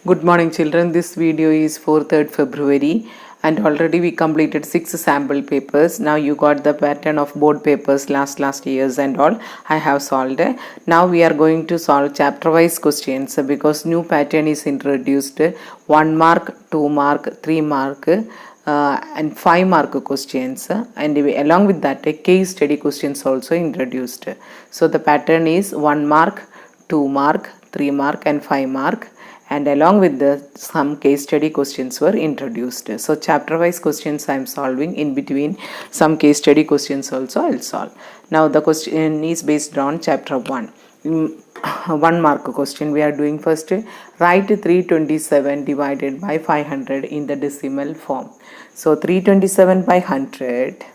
Good morning children, this video is for 3rd February and already we completed 6 sample papers. Now you got the pattern of board papers last years and all. I have solved. Now we are going to solve chapter wise questions because new pattern is introduced. 1 mark, 2 mark, 3 mark and 5 mark questions and along with that a case study questions also introduced. So the pattern is 1 mark, 2 mark, 3 mark and 5 mark, and along with the some case study questions were introduced. So chapter wise questions I am solving, in between some case study questions also I will solve. Now the question is based on chapter 1. 1 mark question we are doing. First, write 327 divided by 500 in the decimal form. So 327 by 100,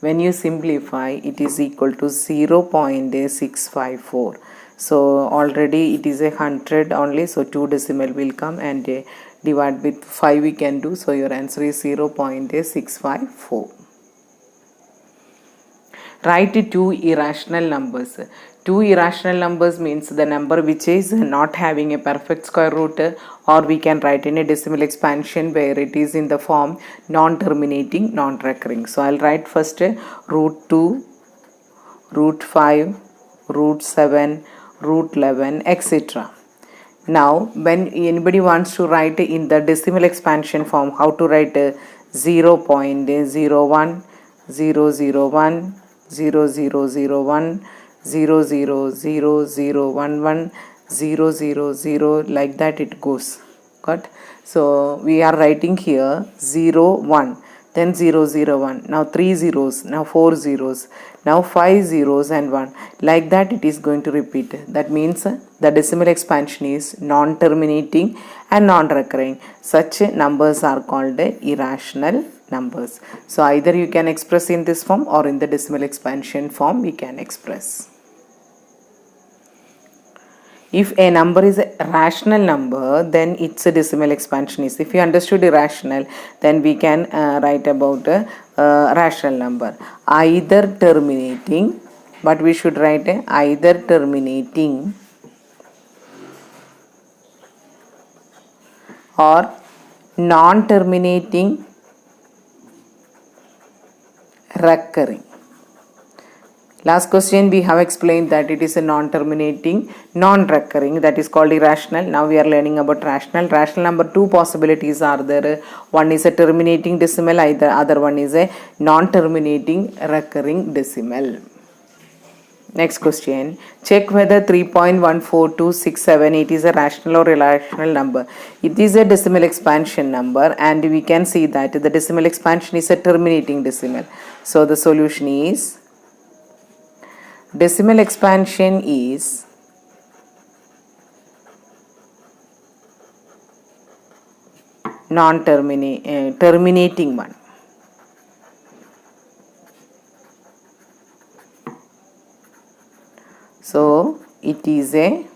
when you simplify, it is equal to 0.654. So already it is 100 only, so 2 decimal will come and divide with 5 we can do. So your answer is 0.654. Write 2 irrational numbers. 2 irrational numbers means the number which is not having a perfect square root, or we can write in a decimal expansion where it is in the form non-terminating, non-recurring. So I'll write first root 2, root 5, root 7, root 11, etc. Now when anybody wants to write in the decimal expansion form, how to write 0.01, 001, 0001, 000011, 000, like that it goes. Got? So we are writing here 01, then 001, now 3 zeros, now 4 zeros, now 5 zeros and 1, like that it is going to repeat. That means the decimal expansion is non-terminating and non-recurring. Such numbers are called irrational numbers. So either you can express in this form or in the decimal expansion form we can express. If a number is a rational number, then its a decimal expansion is. If you understood irrational, then we can write about a rational number. Either terminating, but we should write either terminating or non-terminating recurring. Last question we have explained that it is a non-terminating, non-recurring, that is called irrational. Now we are learning about rational. Rational number, 2 possibilities are there. One is a terminating decimal, either other one is a non-terminating recurring decimal. Next question, check whether 3.14267 is a rational or irrational number. It is a decimal expansion number and we can see that the decimal expansion is a terminating decimal. So the solution is decimal expansion is terminating one. So it is a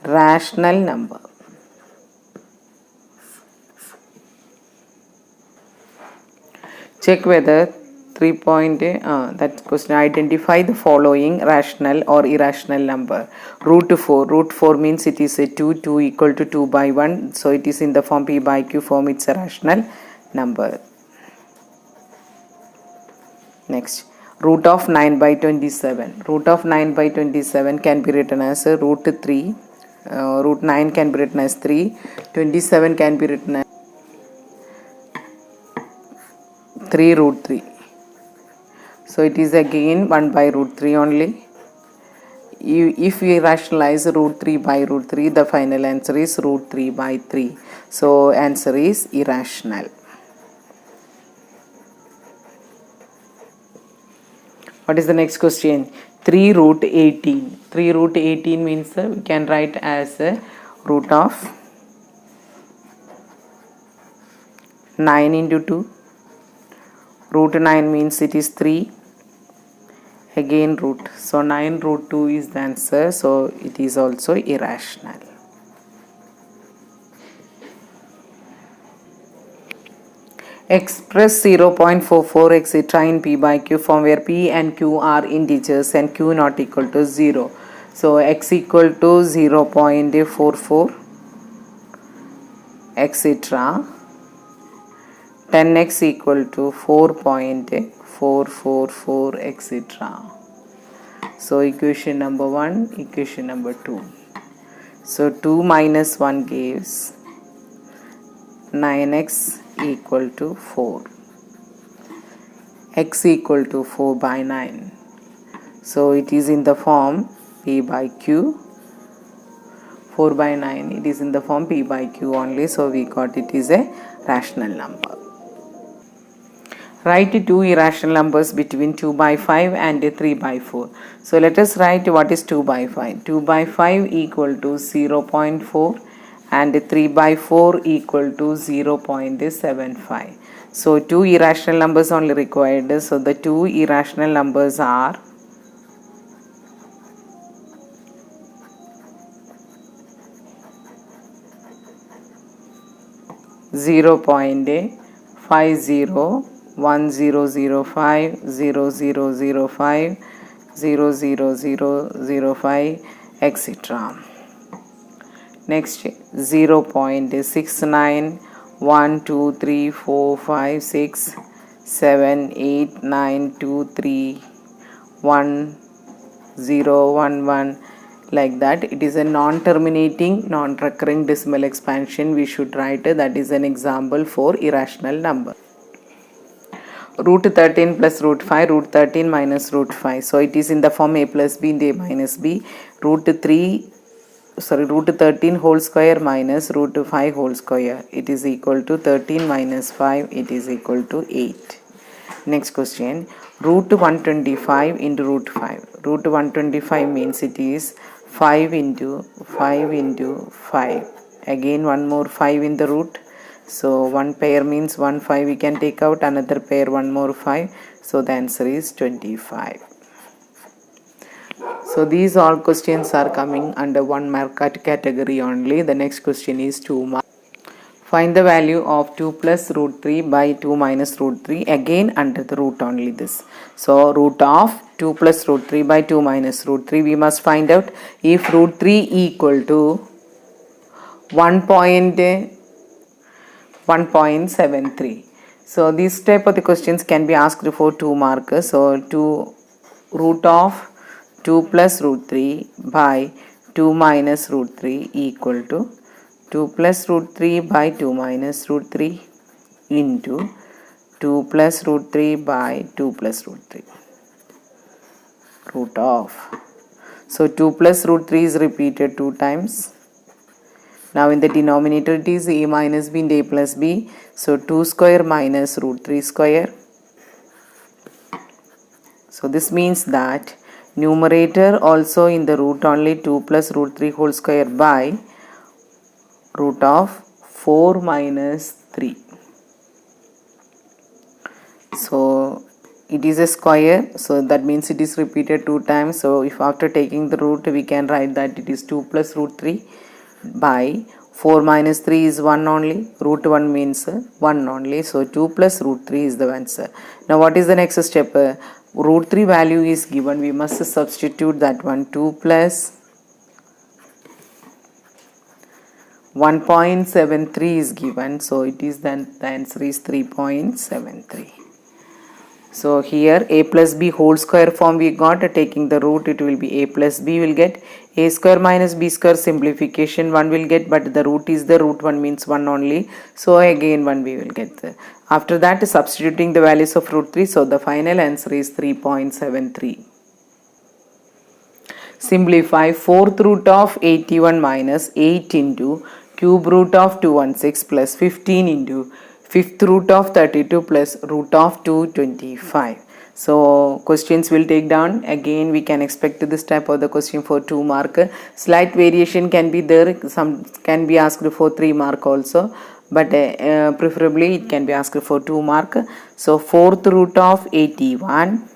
rational number. Check whether that question, identify the following rational or irrational number. Root 4 means it is a 2 equal to 2 by 1, so it is in the form p by q form, it's a rational number. Next, root of 9 by 27. Root of 9 by 27 can be written as root 3. Root 9 can be written as 3. 27 can be written as 3 root 3. So it is again 1 by root 3 only. If we rationalize root 3 by root 3, the final answer is root 3 by 3. So answer is irrational. What is the next question? 3 root 18. 3 root 18 means we can write as a root of 9 into 2. Root 9 means it is 3. Again root. So 9 root 2 is the answer. So it is also irrational. Express 0.44 etc. in P by Q form where P and Q are integers and Q not equal to 0. So x equal to 0.44 etc. 10x equal to 4.444 etc. So equation number 1, equation number 2. So 2 minus 1 gives 9x equal to 4. X equal to 4 by 9. So it is in the form P by Q. 4 by 9, it is in the form P by Q only. So we got it is a rational number. Write two irrational numbers between 2 by 5 and 3 by 4. So let us write what is 2 by 5. 2 by 5 equal to 0.4 and 3 by 4 equal to 0.75. So two irrational numbers only required. So the two irrational numbers are 0.50 1005 0005 00005 etc. Next 0.69 1 2 3 4 5 6 7 8 9 2 3 1 0 1 1 like that. It is a non-terminating non-recurring decimal expansion we should write. That is an example for irrational number. Root 13 plus root 5, root 13 minus root 5. So it is in the form a plus b and a minus b. Root 13 whole square minus root 5 whole square. It is equal to 13 minus 5. It is equal to 8. Next question. Root 125 into root 5. Root 125 means it is 5 into 5 into 5. Again one more 5 in the root. So one pair means 1 5 we can take out, another pair 1 more 5. So the answer is 25. So these all questions are coming under 1 mark category only. The next question is 2 mark. Find the value of 2 plus root 3 by 2 minus root 3. Again under the root only this. So root of 2 plus root 3 by 2 minus root 3. We must find out if root 3 equal to 1.73. So this type of the questions can be asked for 2 marks. So root of 2 plus root 3 by 2 minus root 3 equal to 2 plus root 3 by 2 minus root 3 into 2 plus root 3 by 2 plus root 3. Root of. So 2 plus root 3 is repeated 2 times. Now in the denominator it is a minus b and a plus b. So 2 square minus root 3 square. So this means that numerator also in the root only 2 plus root 3 whole square by root of 4 minus 3. So it is a square, so that means it is repeated 2 times. So if after taking the root we can write that it is 2 plus root 3 by 4 minus 3 is 1 only. Root 1 means 1 only. So 2 plus root 3 is the answer. Now what is the next step? Root 3 value is given. We must substitute that one. 2 plus 1.73 is given. So it is then the answer is 3.73. So here a plus b whole square form we got. Taking the root it will be a plus b will get. A square minus b square simplification 1 will get, but the root is the root 1 means 1 only. So again 1 we will get. After that substituting the values of root 3. So the final answer is 3.73. Simplify 4th root of 81 minus 8 into cube root of 216 plus 15 into 5th root of 32 plus root of 225. So questions will take down. Again we can expect this type of the question for 2 mark. Slight variation can be there. Some can be asked for 3 mark also. But preferably it can be asked for 2 mark. So 4th root of 81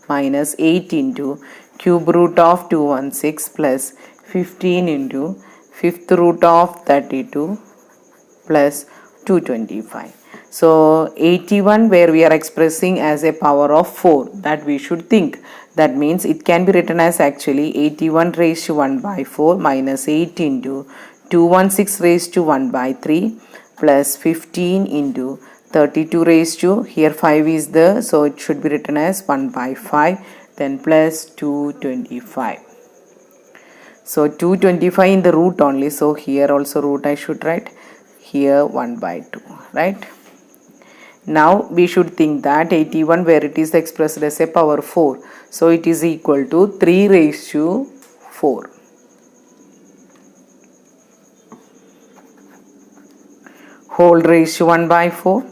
minus 8 into cube root of 216 plus 15 into 5th root of 32 plus 225. So 81 where we are expressing as a power of 4, that we should think. That means it can be written as actually 81 raised to 1 by 4 minus 8 into 216 raised to 1 by 3 plus 15 into 32 raised to, here 5 is there, so it should be written as 1 by 5, then plus 225. So 225 in the root only, so here also root I should write, here 1 by 2, right? Now we should think that 81 where it is expressed as a power 4, so it is equal to 3 raised to 4. Whole raised to 1 by 4,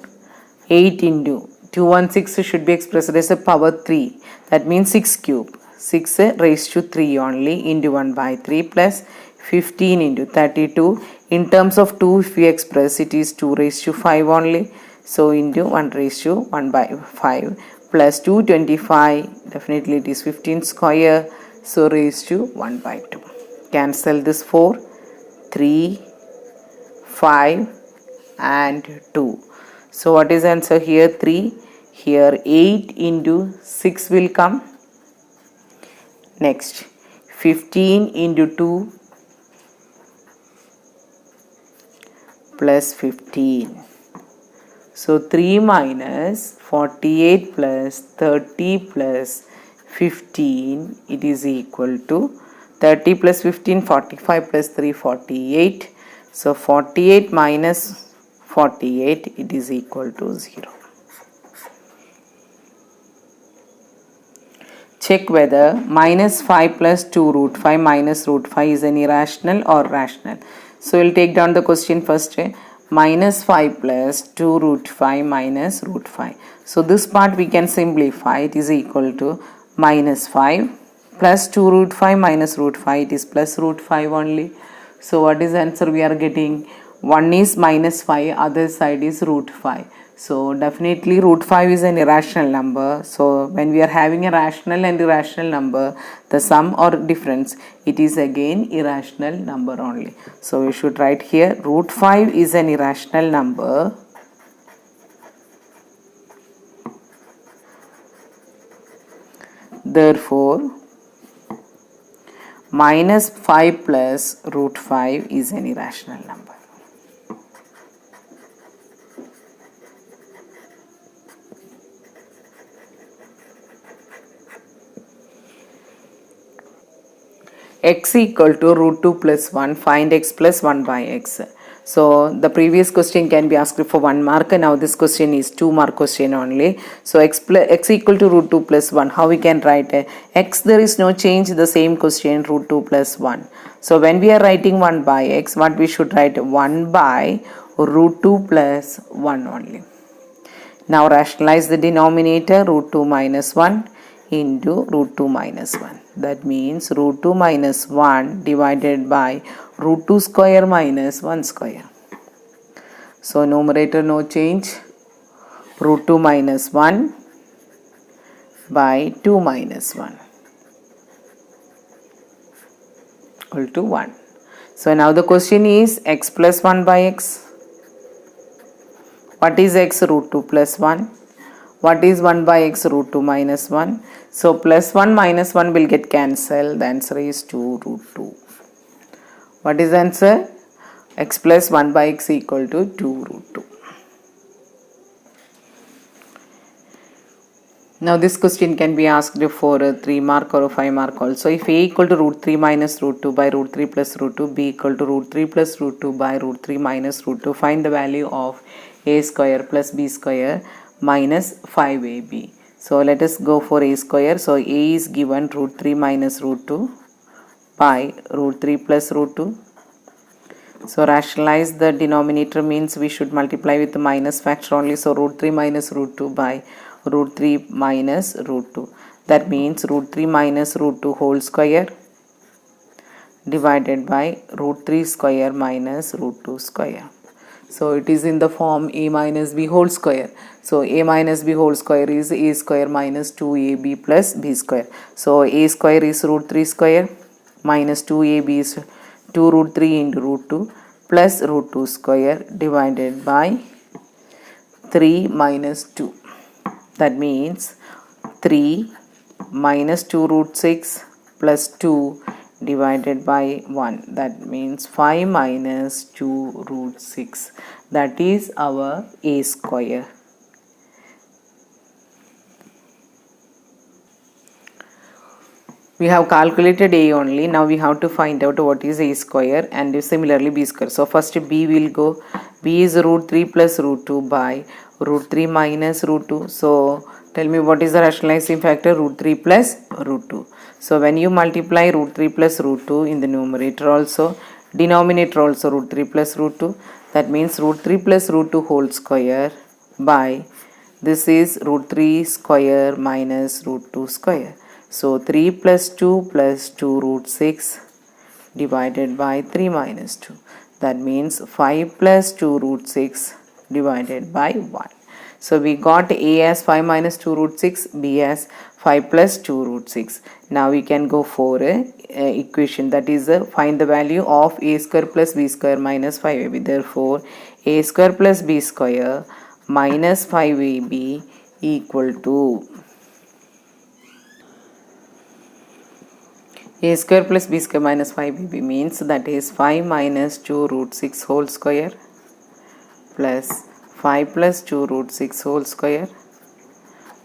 8 into 216 should be expressed as a power 3, that means 6 cube, 6 raised to 3 only into 1 by 3 plus 15 into 32. In terms of 2 if we express it is 2 raised to 5 only, so into 1 raised to 1 by 5 plus 225, definitely it is 15 square, so raised to 1 by 2. Cancel this 4, 3, 5 and 2. So what is answer here? 3. Here 8 into 6 will come. Next 15 into 2 plus 15. So 3 minus 48 plus 30 plus 15, it is equal to 30 plus 15, 45 plus 3, 48. So 48 minus 48, it is equal to 0. Check whether minus 5 plus 2 root 5 minus root 5 is an irrational or rational. So we'll take down the question first. Minus 5 plus 2 root 5 minus root 5. So this part we can simplify. It is equal to minus 5 plus 2 root 5 minus root 5. It is plus root 5 only. So what is the answer we are getting? One is minus 5, other side is root 5. So definitely root 5 is an irrational number. So when we are having a rational and irrational number, the sum or difference, it is again irrational number only. So we should write here root 5 is an irrational number. Therefore, minus 5 plus root 5 is an irrational number. X equal to root 2 plus 1, find x plus 1 by x. So the previous question can be asked for 1 mark, and now this question is 2 mark question only. So x equal to root 2 plus 1, how we can write x? There is no change, the same question, root 2 plus 1. So when we are writing 1 by x, what we should write? 1 by root 2 plus 1 only. Now rationalize the denominator, root 2 minus 1 into root 2 minus 1. That means root 2 minus 1 divided by root 2 square minus 1 square. So numerator no change. Root 2 minus 1 by 2 minus 1 equal to 1. So now the question is x plus 1 by x. What is x? Root 2 plus 1. What is 1 by x? Root 2 minus 1. So plus 1 minus 1 will get cancelled. The answer is 2 root 2. What is the answer? X plus 1 by x equal to 2 root 2. Now this question can be asked for a 3 mark or a 5 mark also. If a equal to root 3 minus root 2 by root 3 plus root 2, b equal to root 3 plus root 2 by root 3 minus root 2, find the value of a square plus b square minus 5ab. So let us go for a square. So a is given root 3 minus root 2 by root 3 plus root 2. So rationalize the denominator means we should multiply with the minus factor only. So root 3 minus root 2 by root 3 minus root 2. That means root 3 minus root 2 whole square divided by root 3 square minus root 2 square. So it is in the form a minus b whole square. So a minus b whole square is a square minus 2ab plus b square. So a square is root 3 square minus 2ab is 2 root 3 into root 2 plus root 2 square divided by 3 minus 2. That means 3 minus 2 root 6 plus 2 divided by 1. That means 5 minus 2 root 6. That is our a square. We have calculated a only. Now we have to find out what is a square and similarly b square. So first b will go. B is root 3 plus root 2 by root 3 minus root 2. So tell me what is the rationalizing factor? Root 3 plus root 2. So when you multiply root 3 plus root 2 in the numerator also, denominator also root 3 plus root 2. That means root 3 plus root 2 whole square by this is root 3 square minus root 2 square. So 3 plus 2 plus 2 root 6 divided by 3 minus 2. That means 5 plus 2 root 6 divided by 1. So we got a as 5 minus 2 root 6, b as 5 plus 2 root 6. Now we can go for a equation, that is find the value of a square plus b square minus 5ab. Therefore a square plus b square minus 5ab equal to a square plus b square minus 5ab means that is 5 minus 2 root 6 whole square plus 5 plus 2 root 6 whole square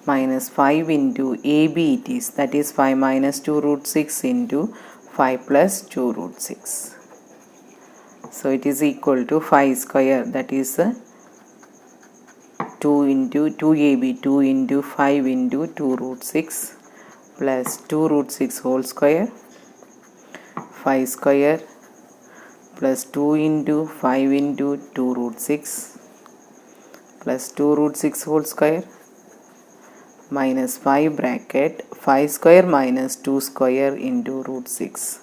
minus 5 into ab it is, that is 5 minus 2 root 6 into 5 plus 2 root 6. So it is equal to 5 square, that is 2 into 2ab, 2 into 5 into 2 root 6 plus 2 root 6 whole square, 5 square plus 2 into 5 into 2 root 6 plus 2 root 6 whole square minus 5 bracket 5 square minus 2 square into root 6.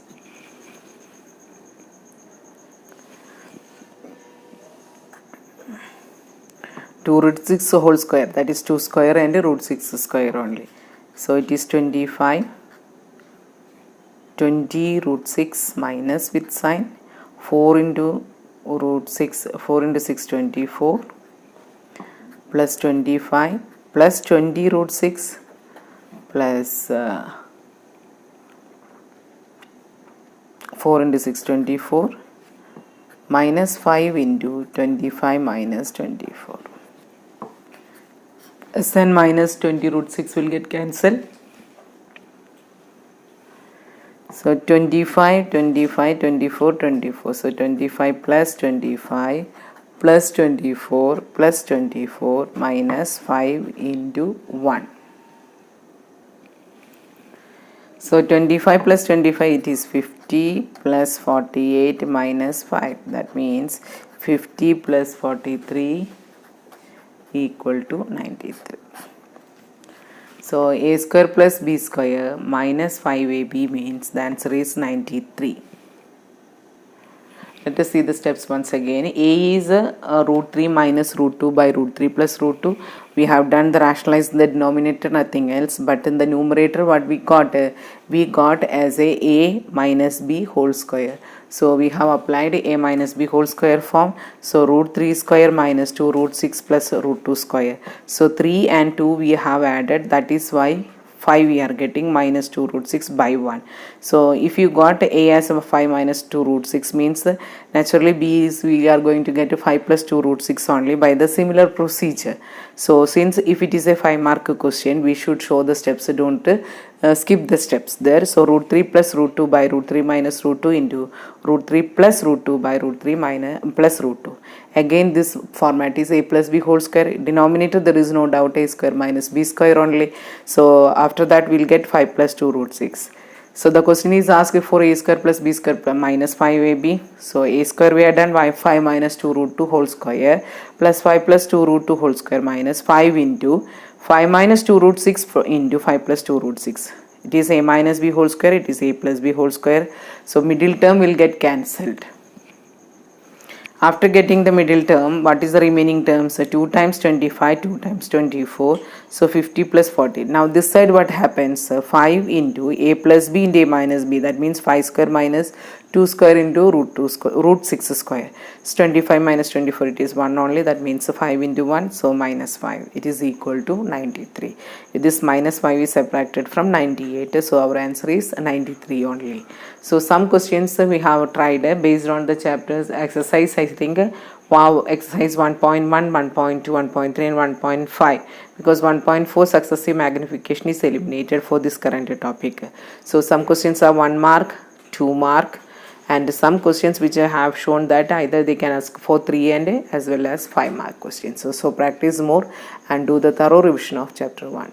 Two root 6 whole square, that is 2 square and root 6 square only. So it is 25. 20 root 6 minus with sign 4 into root 6, 4 into 6 24 plus 25 plus 20 root 6 plus 4 into 6 24 minus 5 into 25 minus 24. Then minus 20 root 6 will get cancelled. So 25, 25, 24, 24. So 25 plus 25 plus 24 plus 24 minus 5 into 1. So 25 plus 25 it is 50 plus 48 minus 5. That means 50 plus 43 equal to 93. So a square plus b square minus 5ab means the answer is 93. Let us see the steps once again. A is root 3 minus root 2 by root 3 plus root 2. We have done the rationalized the denominator, nothing else. But in the numerator what we got as a minus b whole square. So we have applied a minus b whole square form. So root 3 square minus 2 root 6 plus root 2 square. So 3 and 2 we have added, that is why 5 we are getting minus 2 root 6 by 1. So if you got a as a 5 minus 2 root 6 means naturally b is we are going to get a 5 plus 2 root 6 only by the similar procedure. So since if it is a 5 mark question, we should show the steps, don't skip the steps there. So root 3 plus root 2 by root 3 minus root 2 into root 3 plus root 2 by root 3 minus plus root 2. Again this format is a plus b whole square. Denominator there is no doubt a square minus b square only. So after that we will get 5 plus 2 root 6. So the question is asked for a square plus b square minus 5ab. So a square we are done by 5 minus 2 root 2 whole square plus 5 plus 2 root 2 whole square minus 5 into 5 minus 2 root 6 into 5 plus 2 root 6. It is a minus b whole square, it is a plus b whole square. So middle term will get cancelled. After getting the middle term, what is the remaining terms? 2 times 25, 2 times 24. So 50 plus 40. Now this side what happens? 5 into a plus b into a minus b. That means 5 square minus 2 square into root 6 square. It's 25 minus 24, it is 1 only, that means 5 into 1, so minus 5, it is equal to 93. This minus 5 is subtracted from 98, so our answer is 93 only. So some questions we have tried based on the chapters exercise, I think wow, exercise 1.1, 1.2, 1.3 and 1.5, because 1.4 successive magnification is eliminated for this current topic. So some questions are 1 mark, 2 mark, and some questions which I have shown that either they can ask for 3 and as well as 5 mark questions. So practice more and do the thorough revision of chapter 1.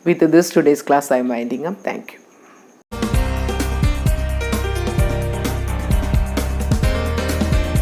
With this today's class I am winding up. Thank you.